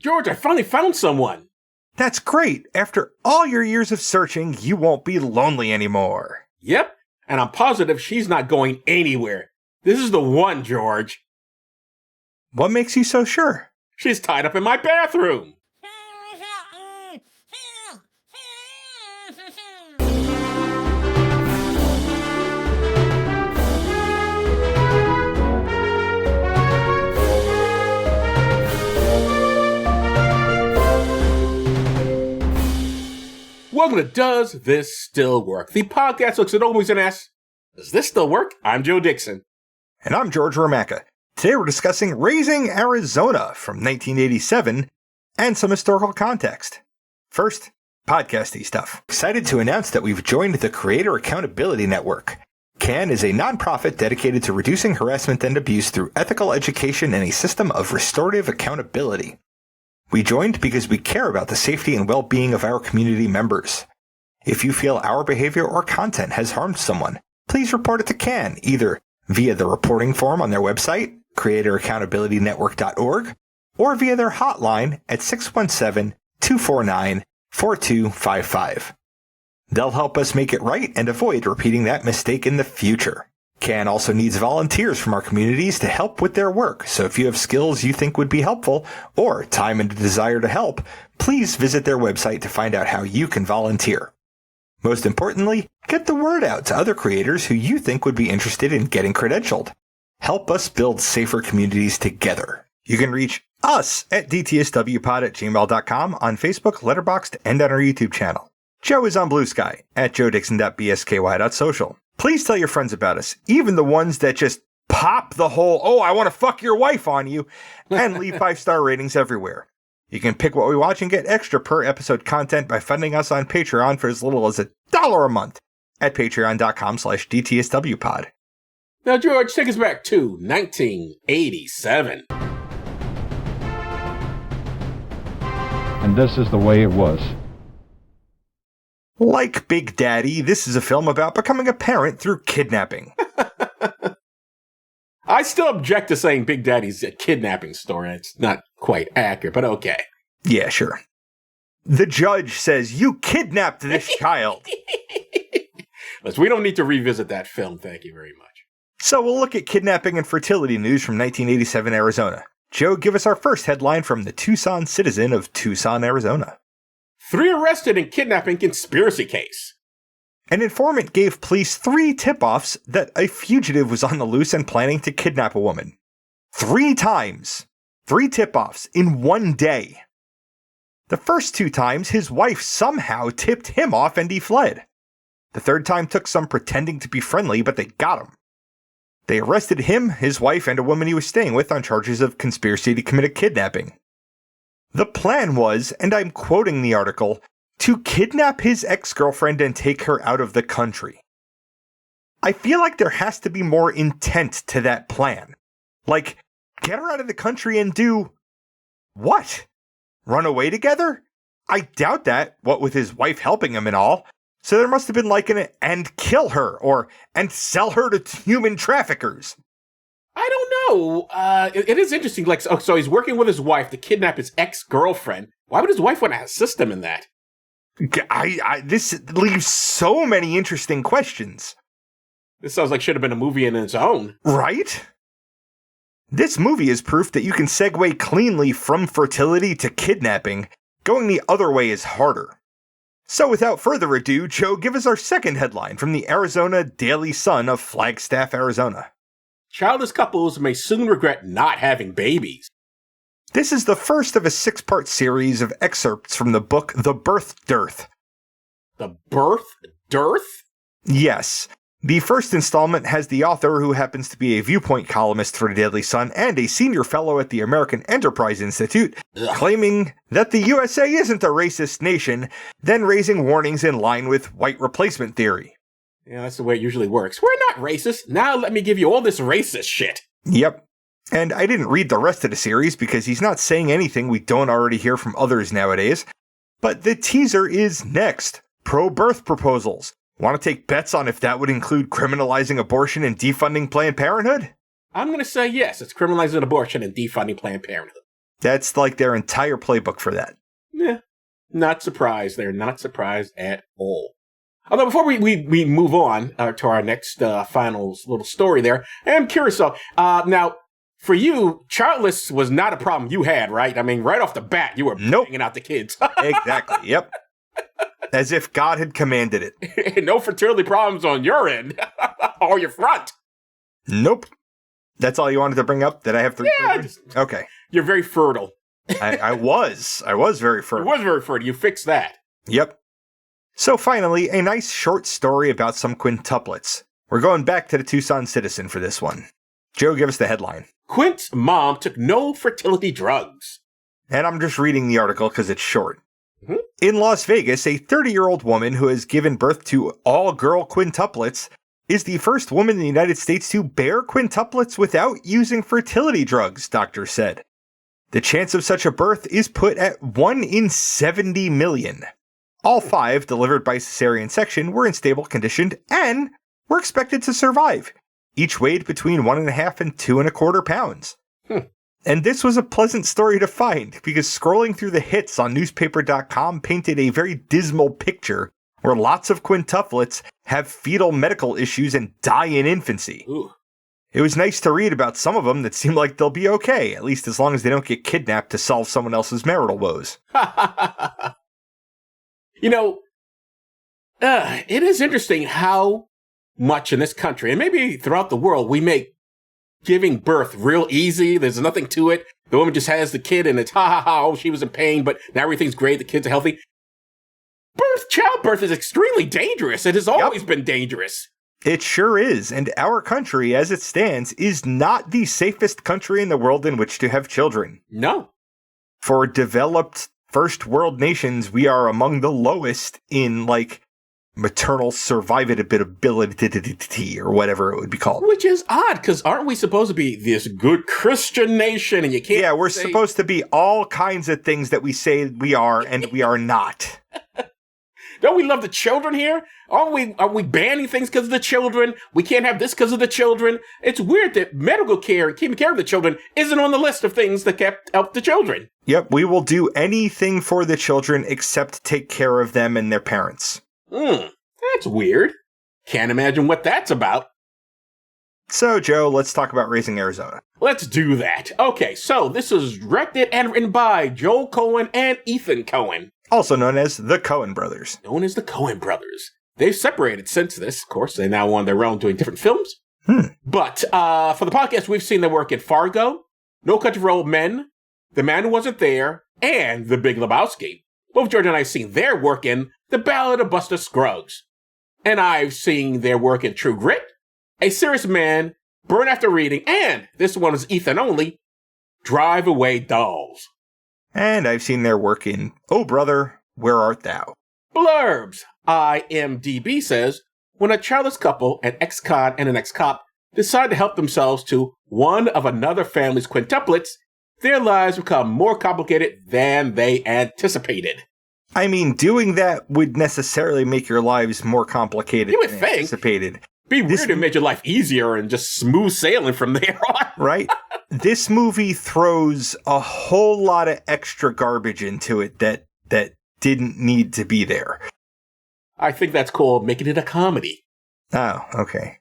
George, I finally found someone. That's great. After all your years of searching, you won't be lonely anymore. Yep, and I'm positive she's not going anywhere. This is the one, George. What makes you so sure? She's tied up in my bathroom. Welcome to Does This Still Work? The podcast looks at old movies and asks, does this still work? I'm Joe Dixon. And I'm George Romacka. Today we're discussing Raising Arizona from 1987 and some historical context. First, podcasty stuff. Excited to announce that we've joined the Creator Accountability Network. CAN is a nonprofit dedicated to reducing harassment and abuse through ethical education and a system of restorative accountability. We joined because we care about the safety and well-being of our community members. If you feel our behavior or content has harmed someone, please report it to CAN, either via the reporting form on their website, creatoraccountabilitynetwork.org, or via their hotline at 617-249-4255. They'll help us make it right and avoid repeating that mistake in the future. CAN also needs volunteers from our communities to help with their work, so if you have skills you think would be helpful, or time and a desire to help, please visit their website to find out how you can volunteer. Most importantly, get the word out to other creators who you think would be interested in getting credentialed. Help us build safer communities together. You can reach us at dtswpod@gmail.com, on Facebook, Letterboxd, and on our YouTube channel. Joe is on Blue Sky at joedixon.bsky.social. Please tell your friends about us, even the ones that just pop the whole, oh, I want to fuck your wife on you, and leave 5-star ratings everywhere. You can pick what we watch and get extra per episode content by funding us on Patreon for as little as $1 a month at patreon.com/dtswpod. Now, George, take us back to 1987. And this is the way it was. Like Big Daddy, this is a film about becoming a parent through kidnapping. I still object to saying Big Daddy's a kidnapping story. It's not quite accurate, but okay. Yeah, sure. The judge says, you kidnapped this child. We don't need to revisit that film, thank you very much. So we'll look at kidnapping and fertility news from 1987 Arizona. Joe, give us our first headline from the Tucson Citizen of Tucson, Arizona. 3 arrested in kidnapping conspiracy case. An informant gave police 3 tip-offs that a fugitive was on the loose and planning to kidnap a woman. 3 times. 3 tip-offs in one day. The first 2 times, his wife somehow tipped him off and he fled. The third time took some pretending to be friendly, but they got him. They arrested him, his wife, and a woman he was staying with on charges of conspiracy to commit a kidnapping. The plan was, and I'm quoting the article, to kidnap his ex-girlfriend and take her out of the country. I feel like there has to be more intent to that plan. Like, get her out of the country and do what? Run away together? I doubt that, what with his wife helping him and all. So there must have been like an and kill her, or and sell her to human traffickers. I don't know. It is interesting. Like, so he's working with his wife to kidnap his ex-girlfriend. Why would his wife want to assist him in that? This leaves so many interesting questions. This sounds like should have been a movie in its own. Right? This movie is proof that you can segue cleanly from fertility to kidnapping. Going the other way is harder. So without further ado, Joe, give us our second headline from the Arizona Daily Sun of Flagstaff, Arizona. Childless couples may soon regret not having babies. This is the first of a 6-part series of excerpts from the book The Birth Dearth. The Birth Dearth? Yes. The first installment has the author, who happens to be a viewpoint columnist for the Daily Sun and a senior fellow at the American Enterprise Institute, claiming that the USA isn't a racist nation, then raising warnings in line with white replacement theory. Yeah, that's the way it usually works. We're not racist. Now let me give you all this racist shit. Yep. And I didn't read the rest of the series because he's not saying anything we don't already hear from others nowadays. But the teaser is next. Pro-birth proposals. Want to take bets on if that would include criminalizing abortion and defunding Planned Parenthood? I'm going to say yes, it's criminalizing abortion and defunding Planned Parenthood. That's like their entire playbook for that. Yeah, not surprised. They're not surprised at all. Although before we move on to our next final little story there, I'm curious though. Now, for you, Childless was not a problem you had, right? I mean, right off the bat, you were banging out the kids. Exactly, yep. As if God had commanded it. No fertility problems on your end or your front. Nope. That's all you wanted to bring up? That I have 3 children? Okay. You're very fertile. I was very fertile. You was very fertile. You fixed that. Yep. So finally, a nice short story about some quintuplets. We're going back to the Tucson Citizen for this one. Joe, give us the headline. Quint's mom took no fertility drugs. And I'm just reading the article because it's short. Mm-hmm. In Las Vegas, a 30-year-old woman who has given birth to all-girl quintuplets is the first woman in the United States to bear quintuplets without using fertility drugs, doctors said. The chance of such a birth is put at 1 in 70 million. All 5, delivered by cesarean section, were in stable condition and were expected to survive. Each weighed between 1.5 and 2.25 pounds. And this was a pleasant story to find, because scrolling through the hits on newspaper.com painted a very dismal picture where lots of quintuplets have fetal medical issues and die in infancy. Ooh. It was nice to read about some of them that seem like they'll be okay, at least as long as they don't get kidnapped to solve someone else's marital woes. You know, it is interesting how much in this country, and maybe throughout the world, we make giving birth real easy. There's nothing to it. The woman just has the kid and it's oh, she was in pain, but now everything's great. The kids are healthy. Childbirth is extremely dangerous. It has always been dangerous. It sure is, and our country, as it stands, is not the safest country in the world in which to have children. No. For developed first world nations, we are among the lowest in, maternal survivability, or whatever it would be called. Which is odd, because aren't we supposed to be this good Christian nation, and you can't Yeah, we're supposed to be all kinds of things that we say we are, and we are not. Don't we love the children here? Are we banning things because of the children? We can't have this because of the children. It's weird that medical care and keeping care of the children isn't on the list of things that help the children. Yep, we will do anything for the children except take care of them and their parents. That's weird. Can't imagine what that's about. So, Joe, let's talk about Raising Arizona. Let's do that. Okay, so this is directed and written by Joel Cohen and Ethan Cohen. Also known as the Coen brothers. Known as the Coen brothers. They've separated since this. Of course, they're now on their own doing different films. But for the podcast, we've seen their work in Fargo, No Country for Old Men, The Man Who Wasn't There, and The Big Lebowski. Both George and I have seen their work in The Ballad of Buster Scruggs. And I've seen their work in True Grit, A Serious Man, Burn After Reading, and this one is Ethan only, Drive Away Dolls. And I've seen their work in Oh Brother, Where Art Thou? Blurbs. IMDb says, when a childless couple, an ex-con and an ex-cop, decide to help themselves to one of another family's quintuplets, their lives become more complicated than they anticipated. I mean, doing that would necessarily make your lives more complicated You would than think. anticipated. Be weird to make your life easier and just smooth sailing from there on. Right? This movie throws a whole lot of extra garbage into it that didn't need to be there. I think that's called making it a comedy. Oh, okay.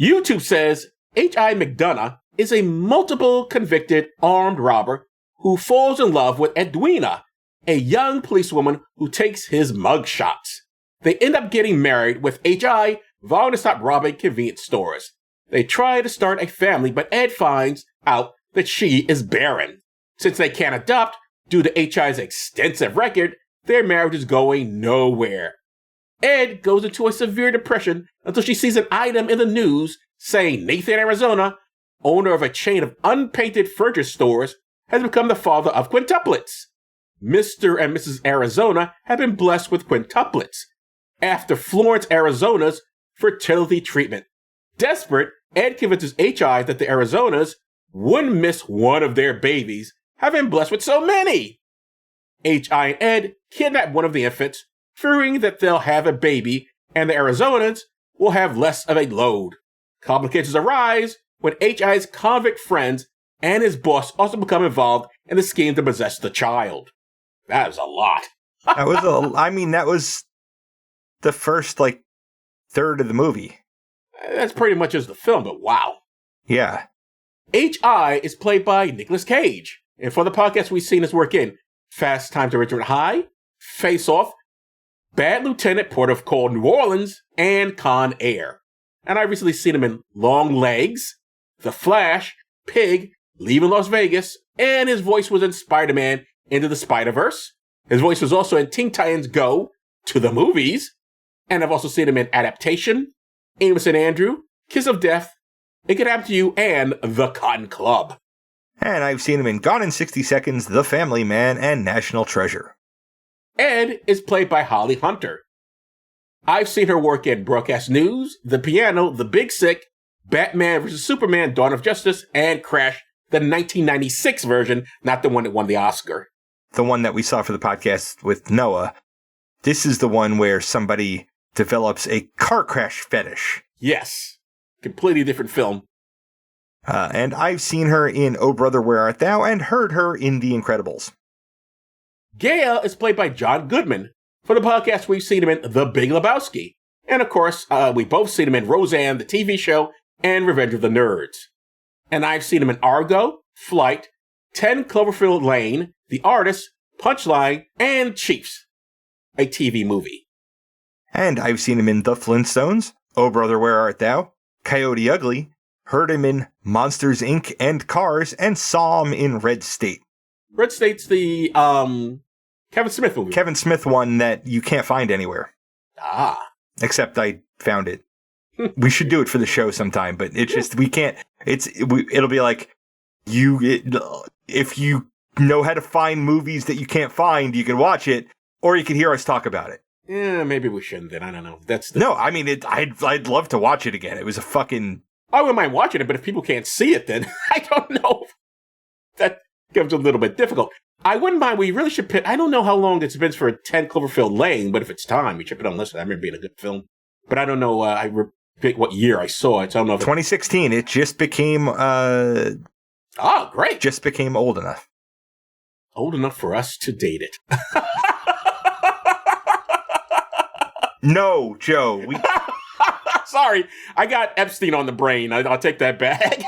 YouTube says H.I. McDonough is a multiple convicted armed robber who falls in love with Edwina, a young policewoman who takes his mugshots. They end up getting married, with H.I. vowing to stop robbing convenience stores. They try to start a family, but Ed finds out that she is barren. Since they can't adopt, due to H.I.'s extensive record, their marriage is going nowhere. Ed goes into a severe depression until she sees an item in the news saying Nathan, Arizona, owner of a chain of unpainted furniture stores, has become the father of quintuplets. Mr. and Mrs. Arizona have been blessed with quintuplets after Florence, Arizona's fertility treatment. Desperate, Ed convinces H.I. that the Arizonas wouldn't miss one of their babies, having blessed with so many. H.I. and Ed kidnap one of the infants, fearing that they'll have a baby and the Arizonans will have less of a load. Complications arise when H.I.'s convict friends and his boss also become involved in the scheme to possess the child. That is a lot. That was the first, third of the movie. That's pretty much as the film, but wow. Yeah. H.I. is played by Nicolas Cage. And for the podcast, we've seen his work in Fast Times at Ridgemont High, Face Off, Bad Lieutenant, Port of Call, New Orleans, and Con Air. And I've recently seen him in Long Legs, The Flash, Pig, Leaving Las Vegas, and his voice was in Spider-Man Into the Spider-Verse. His voice was also in Teen Titans Go to the movies. And I've also seen him in Adaptation, Amos and Andrew, Kiss of Death, It Could Happen to You, and The Cotton Club. And I've seen him in Gone in 60 Seconds, The Family Man, and National Treasure. Ed is played by Holly Hunter. I've seen her work in Broadcast News, The Piano, The Big Sick, Batman vs. Superman, Dawn of Justice, and Crash, the 1996 version, not the one that won the Oscar. The one that we saw for the podcast with Noah. This is the one where somebody develops a car crash fetish. Yes. Completely different film. And I've seen her in Oh Brother, Where Art Thou? And heard her in The Incredibles. Gail is played by John Goodman. For the podcast, we've seen him in The Big Lebowski. And of course, we've both seen him in Roseanne, the TV show, and Revenge of the Nerds. And I've seen him in Argo, Flight, 10 Cloverfield Lane, The Artist, Punchline, and Chiefs, a TV movie. And I've seen him in The Flintstones, Oh Brother, Where Art Thou? Coyote Ugly, heard him in Monsters, Inc. and Cars, and saw him in Red State. Red State's the Kevin Smith movie. Kevin Smith one that you can't find anywhere. Ah. Except I found it. We should do it for the show sometime, but it's just, we can't, it'll be like, if you know how to find movies that you can't find, you can watch it, or you can hear us talk about it. Yeah, maybe we shouldn't then. I don't know. No, I mean, I'd love to watch it again. It was a fucking... I wouldn't mind watching it, but if people can't see it, then I don't know. That becomes a little bit difficult. I wouldn't mind. We really should pick... I don't know how long it's been for 10 Cloverfield Lane, but if it's time, we should put it on the list. I remember being a good film. But I don't know what year I saw it, so I don't know if 2016. It just became... great. Just became old enough. Old enough for us to date it. No, Joe. Sorry, I got Epstein on the brain. I'll take that back.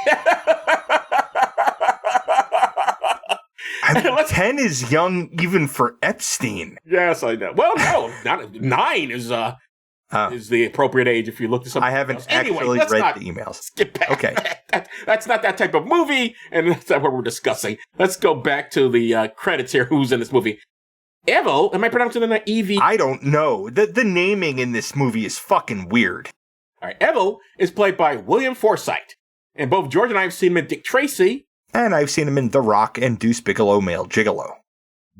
10 is young even for Epstein. Yes, I know. Well, no, not 9 is the appropriate age if you look this up. I haven't actually read the emails. Skip back. Okay. That's not that type of movie, and that's not what we're discussing. Let's go back to the credits here. Who's in this movie? Evel, am I pronouncing that E-V? I don't know. The naming in this movie is fucking weird. All right, Evel is played by William Forsythe. And both George and I have seen him in Dick Tracy. And I've seen him in The Rock and Deuce Bigelow Male Gigolo.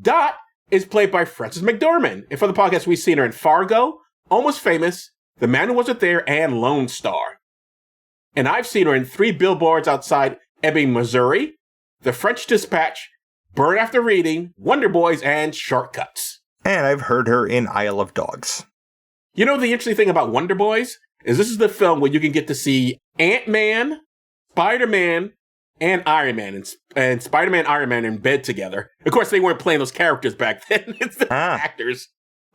Dot is played by Frances McDormand. And for the podcast, we've seen her in Fargo, Almost Famous, The Man Who Wasn't There, and Lone Star. And I've seen her in 3 Billboards Outside Ebbing, Missouri, The French Dispatch, Burn After Reading, Wonder Boys, and Shortcuts. And I've heard her in Isle of Dogs. You know, the interesting thing about Wonder Boys is this is the film where you can get to see Ant-Man, Spider-Man, and Iron Man, and Spider-Man and Iron Man in bed together. Of course, they weren't playing those characters back then. It's the actors.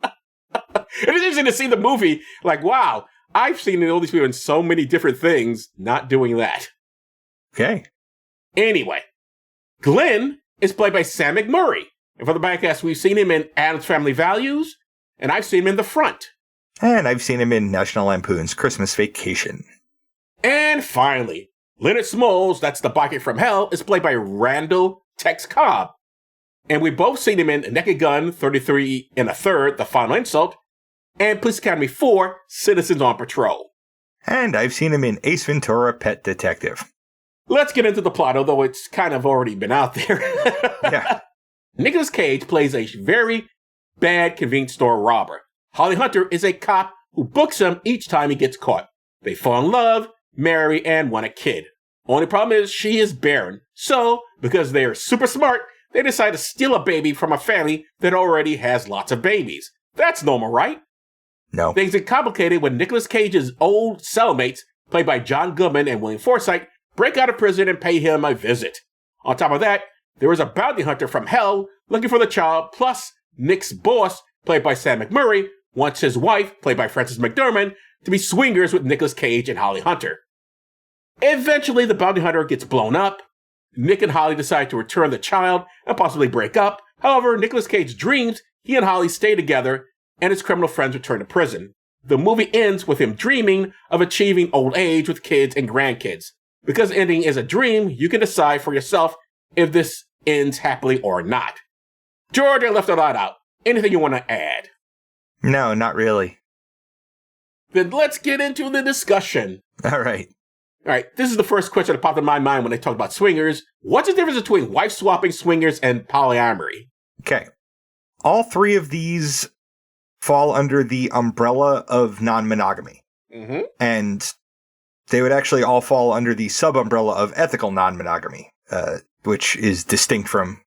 It is interesting to see the movie, like, wow, I've seen all these people in so many different things not doing that. Okay. Anyway, Glenn is played by Sam McMurray. And for the podcast, we've seen him in Addams Family Values, and I've seen him in The Front. And I've seen him in National Lampoon's Christmas Vacation. And finally, Leonard Smalls, that's the biker from hell, is played by Randall Tex Cobb. And we've both seen him in Naked Gun, 33 1/3, The Final Insult, and Police Academy 4, Citizens on Patrol. And I've seen him in Ace Ventura, Pet Detective. Let's get into the plot, although it's kind of already been out there. Yeah. Nicolas Cage plays a very bad convenience store robber. Holly Hunter is a cop who books him each time he gets caught. They fall in love, marry, and want a kid. Only problem is she is barren. So, because they are super smart, they decide to steal a baby from a family that already has lots of babies. That's normal, right? No. Things get complicated when Nicolas Cage's old cellmates, played by John Goodman and William Forsythe, break out of prison and pay him a visit. On top of that, there is a bounty hunter from hell looking for the child, plus Nick's boss, played by Sam McMurray, wants his wife, played by Frances McDormand, to be swingers with Nicolas Cage and Holly Hunter. Eventually, the bounty hunter gets blown up. Nick and Holly decide to return the child and possibly break up. However, Nicolas Cage dreams he and Holly stay together and his criminal friends return to prison. The movie ends with him dreaming of achieving old age with kids and grandkids. Because the ending is a dream, you can decide for yourself if this ends happily or not. George, I left a lot out. Anything you want to add? No, not really. Then let's get into the discussion. All right. All right, this is the first question that popped in my mind when they talked about swingers. What's the difference between wife-swapping, swingers, and polyamory? Okay. All three of these fall under the umbrella of non-monogamy. Mm-hmm. And they would actually all fall under the sub-umbrella of ethical non-monogamy, which is distinct from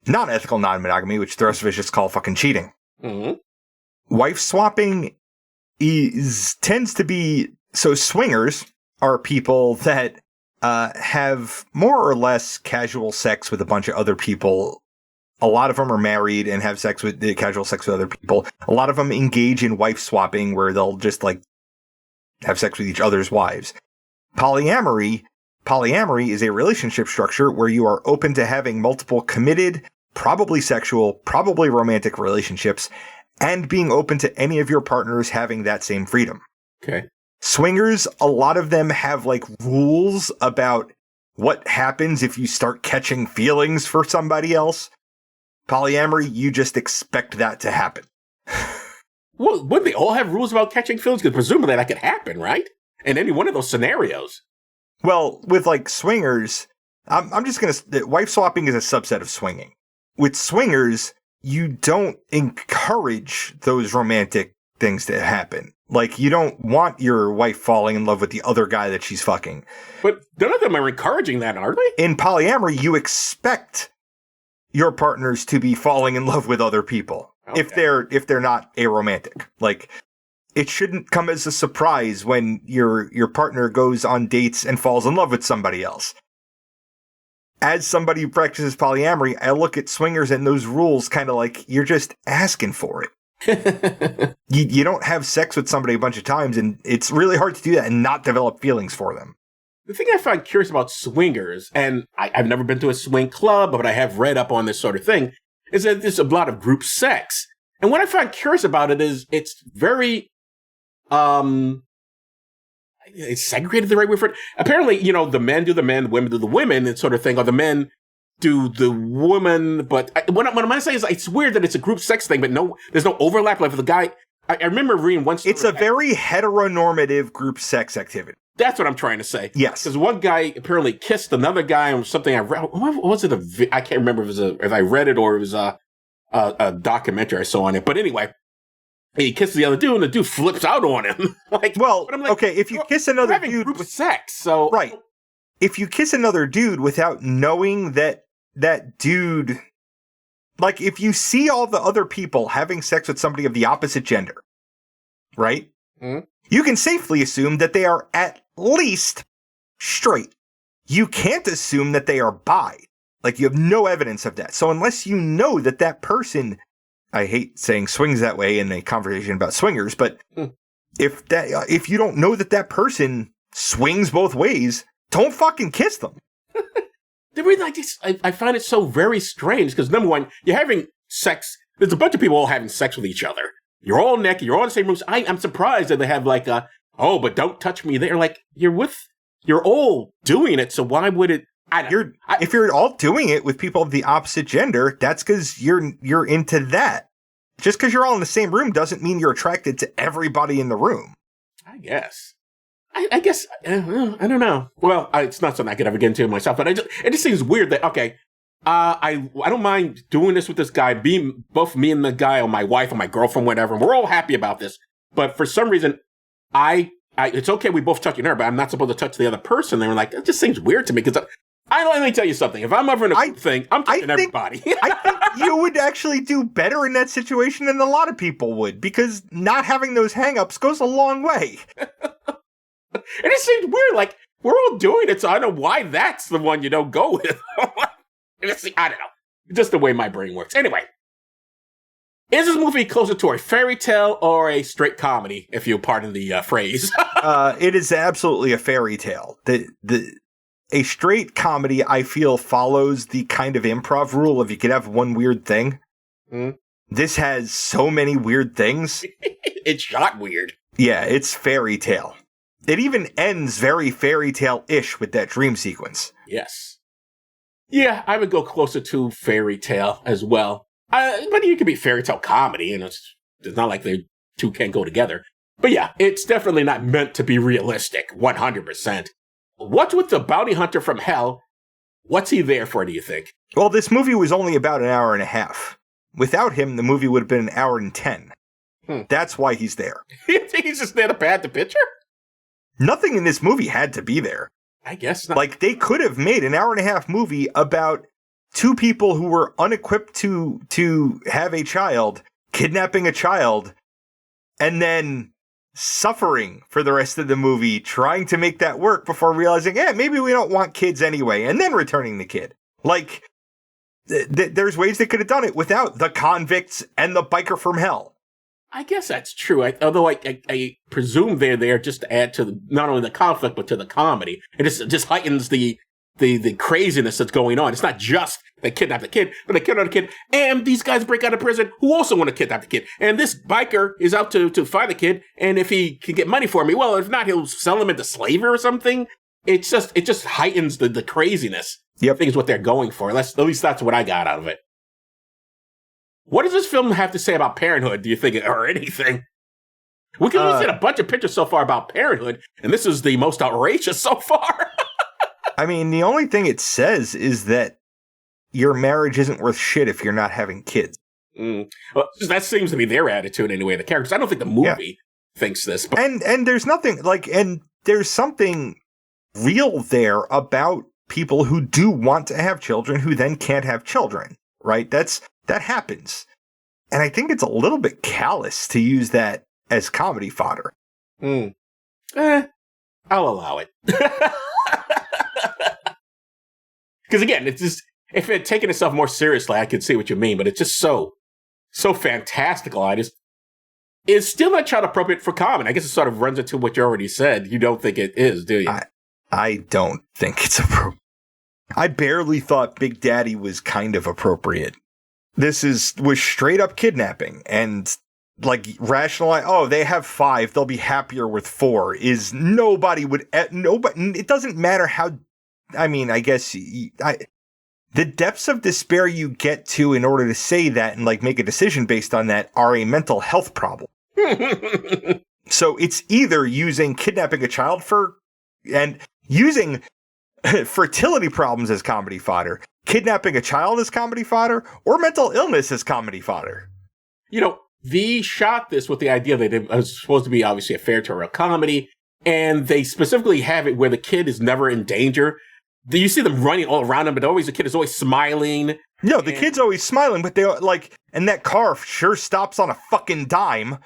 non-ethical non-monogamy, which the rest of us just call fucking cheating. Mm-hmm. Wife-swapping tends to be... So swingers are people that have more or less casual sex with a bunch of other people. A lot of them are married and have casual sex with other people. A lot of them engage in wife swapping where they'll just like have sex with each other's wives. Polyamory is a relationship structure where you are open to having multiple committed, probably sexual, probably romantic relationships and being open to any of your partners having that same freedom. Okay. Swingers, a lot of them have like rules about what happens if you start catching feelings for somebody else. Polyamory, you just expect that to happen. Well, wouldn't they all have rules about catching feelings? Because presumably that could happen, right? In any one of those scenarios. Well, with like swingers, I'm just going to... Wife swapping is a subset of swinging. With swingers, you don't encourage those romantic things to happen. Like, you don't want your wife falling in love with the other guy that she's fucking. But none of them are encouraging that, are they? In polyamory, you expect your partners to be falling in love with other people. Okay. If they're not aromantic. Like, it shouldn't come as a surprise when your partner goes on dates and falls in love with somebody else. As somebody who practices polyamory, I look at swingers and those rules kind of like you're just asking for it. you don't have sex with somebody a bunch of times, and it's really hard to do that and not develop feelings for them. The thing I find curious about swingers, and I've never been to a swing club, but I have read up on this sort of thing, is that there's a lot of group sex. And what I find curious about it is it's very, is segregated the right word for it? Apparently, the men do the men, the women do the women, and sort of thing, or the men do the woman, but what I'm saying is it's weird that it's a group sex thing, but there's no overlap. Like the guy, I remember reading one story. It's a very heteronormative group sex activity. That's what I'm trying to say. Yes. Because one guy apparently kissed another guy on something I read. What was it? I can't remember if I read it or it was a documentary I saw on it. But anyway, he kisses the other dude and the dude flips out on him. Okay, if you kiss another dude group sex, so right. If you kiss another dude without knowing that dude, like if you see all the other people having sex with somebody of the opposite gender, right? Mm-hmm. You can safely assume that they are at least straight. You can't assume that they are bi. Like you have no evidence of that. So unless you know that person, I hate saying swings that way in a conversation about swingers, but if you don't know that person swings both ways, don't fucking kiss them. The reason I find it so very strange because number one, you're having sex. There's a bunch of people all having sex with each other. You're all naked. You're all in the same rooms. I'm surprised that they have like but don't touch me. They're like you're all doing it. So why would it? If you're all doing it with people of the opposite gender, that's because you're into that. Just because you're all in the same room doesn't mean you're attracted to everybody in the room. I guess. I guess, I don't know. Well, it's not something I could ever get into myself, but it just seems weird that, okay, I don't mind doing this with this guy, being both me and the guy or my wife or my girlfriend, whatever. We're all happy about this. But for some reason, it's okay we both touching her, but I'm not supposed to touch the other person. They were like, it just seems weird to me because let me tell you something. If I'm ever in a group thing, I'm touching everybody. I think you would actually do better in that situation than a lot of people would because not having those hang-ups goes a long way. It just seems weird. Like, we're all doing it, so I don't know why that's the one you don't go with. I don't know. Just the way my brain works. Anyway, is this movie closer to a fairy tale or a straight comedy, if you'll pardon the phrase? It is absolutely a fairy tale. A straight comedy, I feel, follows the kind of improv rule of you could have one weird thing. Mm. This has so many weird things. It's shot weird. Yeah, it's fairy tale. It even ends very fairy tale-ish with that dream sequence. Yes. Yeah, I would go closer to fairy tale as well. But you could be fairy tale comedy, and it's not like the two can't go together. But yeah, it's definitely not meant to be realistic, 100%. What's with the bounty hunter from hell? What's he there for, do you think? Well, this movie was only about an hour and a half. Without him, the movie would have been an hour and 10. That's why he's there. You think he's just there to pad the picture? Nothing in this movie had to be there. I guess not. Like, they could have made an hour and a half movie about two people who were unequipped to have a child, kidnapping a child, and then suffering for the rest of the movie, trying to make that work before realizing, maybe we don't want kids anyway, and then returning the kid. Like, there's ways they could have done it without the convicts and the biker from hell. I guess that's true. Although I presume they're there just to add to not only the conflict, but to the comedy. It just heightens the craziness that's going on. It's not just they kidnap the kid, but they kidnap the kid, and these guys break out of prison who also want to kidnap the kid. And this biker is out to find the kid, and if he can get money for me, well, if not, he'll sell him into slavery or something. It just heightens the craziness. Yep. I think is what they're going for. At least that's what I got out of it. What does this film have to say about parenthood, do you think, or anything? We can only see a bunch of pictures so far about parenthood, and this is the most outrageous so far. I mean, the only thing it says is that your marriage isn't worth shit if you're not having kids. Well, that seems to be their attitude anyway, the characters. I don't think the movie thinks this. But And there's nothing, and there's something real there about people who do want to have children who then can't have children, right? That happens. And I think it's a little bit callous to use that as comedy fodder. I'll allow it. Because again, it's just, if it had taken itself more seriously, I could see what you mean, but it's just so fantastical. It's still not child appropriate for comedy. I guess it sort of runs into what you already said. You don't think it is, do you? I don't think it's appropriate. I barely thought Big Daddy was kind of appropriate. This was straight up kidnapping, and like rationalize, they have 5, they'll be happier with 4, is nobody, it doesn't matter how, I mean, I guess, the depths of despair you get to in order to say that and like make a decision based on that are a mental health problem. So it's either using kidnapping a child and using fertility problems as comedy fodder, kidnapping a child as comedy fodder, or mental illness as comedy fodder. You know, they shot this with the idea that it was supposed to be obviously a fairy tale comedy, and they specifically have it where the kid is never in danger. Do you see them running all around him, but the kid is always smiling? No, the kid's always smiling, but they and that car sure stops on a fucking dime.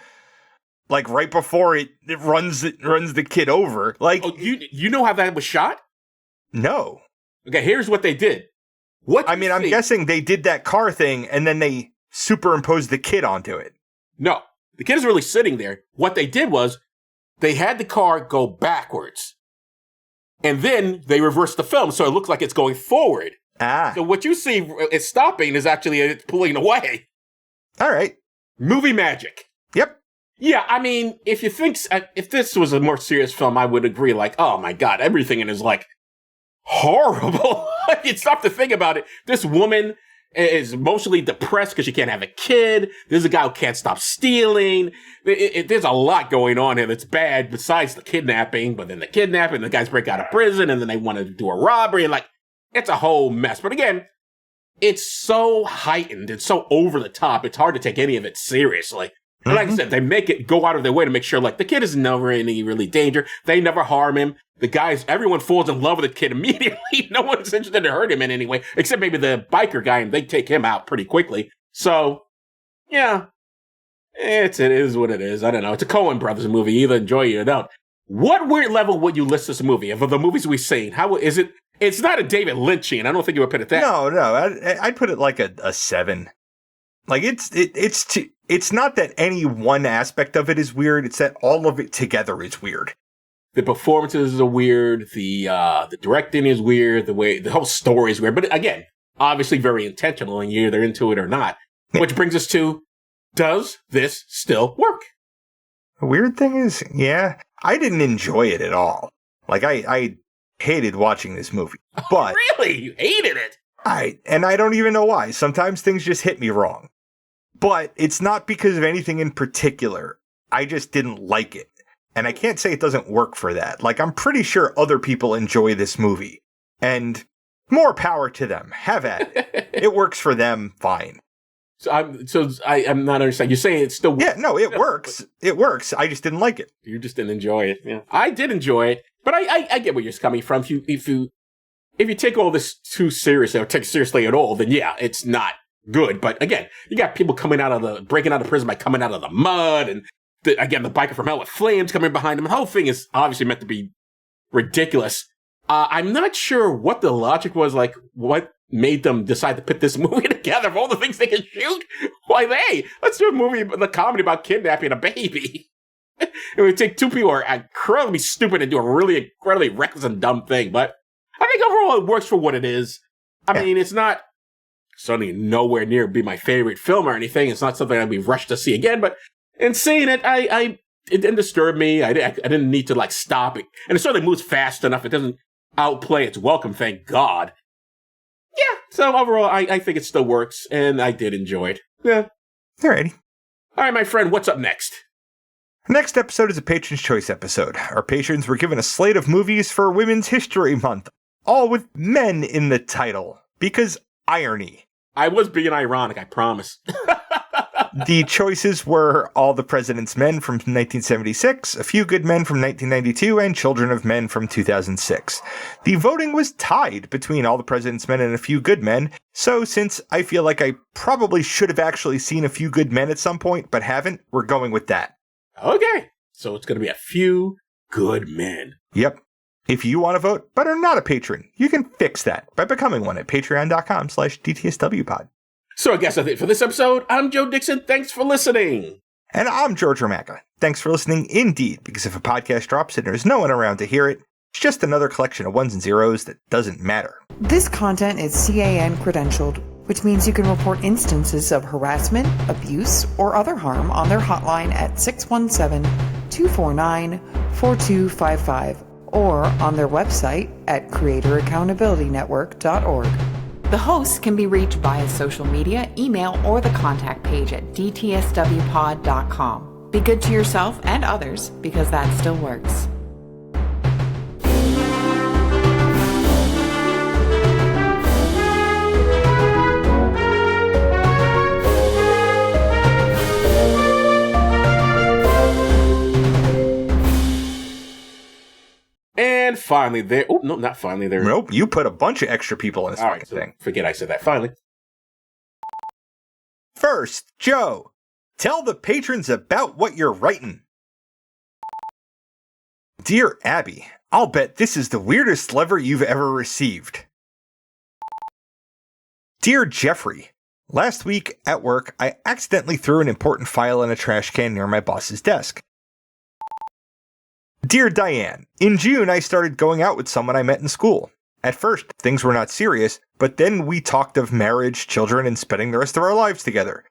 Like right before it runs the kid over. Like, you know how that was shot? No. Okay, here's what they did. I'm guessing they did that car thing and then they superimposed the kid onto it. No, the kid is really sitting there. What they did was they had the car go backwards, and then they reversed the film so it looks like it's going forward. So what you see is stopping is actually it's pulling away. All right. Movie magic. Yep. Yeah, I mean, if this was a more serious film, I would agree, like, oh my God, everything in it is like horrible. You stop to think about it. This woman is emotionally depressed because she can't have a kid. There's a guy who can't stop stealing. There's a lot going on here that's bad besides the kidnapping, but then the guys break out of prison and then they want to do a robbery. And like, it's a whole mess. But again, it's so heightened. It's so over the top. It's hard to take any of it seriously. And like I said, they make it go out of their way to make sure, like, the kid is never in any really danger. They never harm him. Everyone falls in love with the kid immediately. No one's interested to hurt him in any way, except maybe the biker guy, and they take him out pretty quickly. So, yeah, it is what it is. I don't know. It's a Coen Brothers movie. You either enjoy it or don't. What weird level would you list this movie? Of the movies we've seen, how is it It's not a David Lynchian. I don't think you would put it that. No, I'd put it like a 7. Like it's not that any one aspect of it is weird. It's that all of it together is weird. The performances are weird. The directing is weird. The whole story is weird. But again, obviously very intentional, and you're either into it or not. Which brings us to, does this still work? The weird thing is, yeah, I didn't enjoy it at all. Like I hated watching this movie. But really? You hated it? I don't even know why. Sometimes things just hit me wrong. But it's not because of anything in particular. I just didn't like it. And I can't say it doesn't work for that. Like, I'm pretty sure other people enjoy this movie. And more power to them. Have at it. It works for them, fine. So I'm not understanding. You're saying it still works? Yeah, no, it works. It works. I just didn't like it. You just didn't enjoy it. Yeah. I did enjoy it. But I get where you're coming from. If you take all this too seriously or take it seriously at all, then yeah, it's not good. But again, you got people breaking out of prison by coming out of the mud, and the biker from hell with flames coming behind him. The whole thing is obviously meant to be ridiculous. I'm not sure what the logic was, like what made them decide to put this movie together of all the things they can shoot. Why let's do a comedy about kidnapping a baby. And we take two people who are incredibly stupid and do a really incredibly reckless and dumb thing. But I think overall it works for what it is. I mean, it's not certainly nowhere near be my favorite film or anything. It's not something I'd be rushed to see again. But in seeing it, it didn't disturb me. I didn't need to like stop it. And it certainly moves fast enough. It doesn't outplay its welcome, thank God. Yeah, so overall, I think it still works, and I did enjoy it. Yeah. Alrighty. All right, my friend, what's up next? Next episode is a Patron's Choice episode. Our patrons were given a slate of movies for Women's History Month, all with men in the title, because irony. I was being ironic, I promise. The choices were All the President's Men from 1976, A Few Good Men from 1992, and Children of Men from 2006. The voting was tied between All the President's Men and A Few Good Men, so since I feel like I probably should have actually seen A Few Good Men at some point, but haven't, we're going with that. Okay, so it's going to be A Few Good Men. Yep. If you want to vote, but are not a patron, you can fix that by becoming one at patreon.com/DTSWpod. So I guess that's it for this episode. I'm Joe Dixon. Thanks for listening. And I'm George Romaka. Thanks for listening indeed, because if a podcast drops and there's no one around to hear it, it's just another collection of ones and zeros that doesn't matter. This content is CAN credentialed, which means you can report instances of harassment, abuse, or other harm on their hotline at 617-249-4255 or on their website at creatoraccountabilitynetwork.org. The hosts can be reached via social media, email, or the contact page at dtswpod.com. Be good to yourself and others, because that still works. And finally there... Oh, no, not finally there. Nope, you put a bunch of extra people in this All right, so thing. forget I said that. Finally. First, Joe, tell the patrons about what you're writing. Dear Abby, I'll bet this is the weirdest lever you've ever received. Dear Jeffrey, last week at work, I accidentally threw an important file in a trash can near my boss's desk. Dear Diane, in June I started going out with someone I met in school. At first, things were not serious, but then we talked of marriage, children, and spending the rest of our lives together.